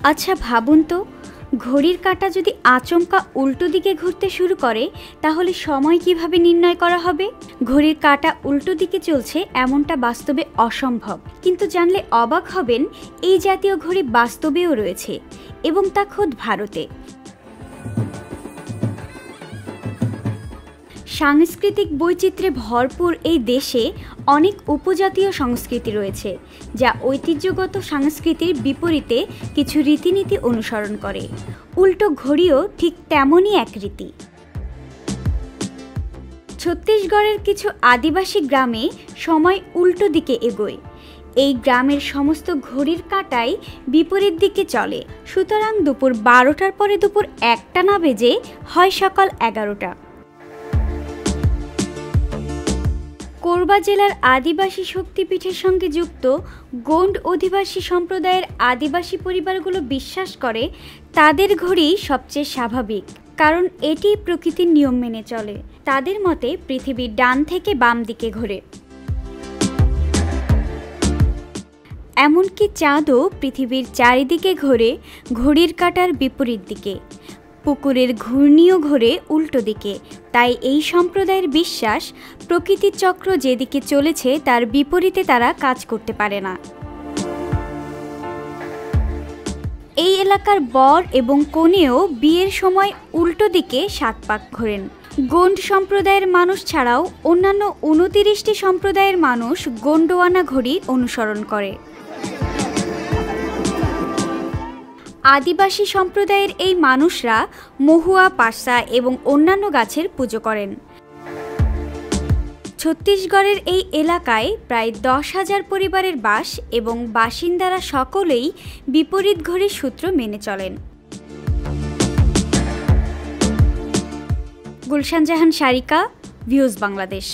আচ্ছা ভাবুন তো, ঘড়ির কাঁটা যদি আচমকা উল্টো দিকে ঘুরতে শুরু করে তাহলে সময় কিভাবে নির্ণয় করা হবে? ঘড়ির কাঁটা উল্টো দিকে চলছে এমনটা বাস্তবে অসম্ভব, কিন্তু জানলে অবাক হবেন এই জাতীয় ঘড়ি বাস্তবেও রয়েছে, এবং তা খোদ ভারতে। সাংস্কৃতিক বৈচিত্র্যে ভরপুর এই দেশে অনেক উপজাতীয় সংস্কৃতি রয়েছে, যা ঐতিহ্যগত সংস্কৃতির বিপরীতে কিছু রীতিনীতি অনুসরণ করে। উল্টো ঘড়িও ঠিক তেমনই এক রীতি। ছত্তিশগড়ের কিছু আদিবাসী গ্রামে সময় উল্টো দিকে এগোয়। এই গ্রামের সমস্ত ঘড়ির কাঁটাই বিপরীত দিকে চলে, সুতরাং দুপুর 12টার পরে দুপুর 1টা না বেজে হয় সকাল 11টা। কোরবা জেলার আদিবাসী শক্তিপীঠের সঙ্গে যুক্ত গোন্ড অধিবাসী সম্প্রদায়ের আদিবাসী পরিবারগুলো বিশ্বাস করে তাদের ঘড়ি সবচেয়ে স্বাভাবিক, কারণ এটি প্রকৃতির নিয়ম মেনে চলে। তাদের মতে পৃথিবীর ডান থেকে বাম দিকে ঘোরে, এমনকি চাঁদও পৃথিবীর চারিদিকে ঘোরে ঘড়ির কাঁটার বিপরীত দিকে। পুকুরের ঘূর্ণিও ঘোরে উল্টো দিকে। তাই এই সম্প্রদায়ের বিশ্বাস, প্রকৃতির চক্র যেদিকে চলেছে তার বিপরীতে তারা কাজ করতে পারে না। এই এলাকার বর এবং কনেও বিয়ের সময় উল্টো দিকে 7 পাক ঘোরেন। গোন্ড সম্প্রদায়ের মানুষ ছাড়াও অন্যান্য 29টি সম্প্রদায়ের মানুষ গোন্ডওয়ানা ঘড়ি অনুসরণ করে। আদিবাসী সম্প্রদায়ের এই মানুষরা মহুয়া, পাসা এবং অন্যান্য গাছের পুজো করেন। ছত্তিশগড়ের এই এলাকায় প্রায় 10,000 পরিবারের বাস এবং বাসিন্দারা সকলেই বিপরীত ঘড়ির সূত্র মেনে চলেন। গুলশান জাহান সারিকা, ভিউজ বাংলাদেশ।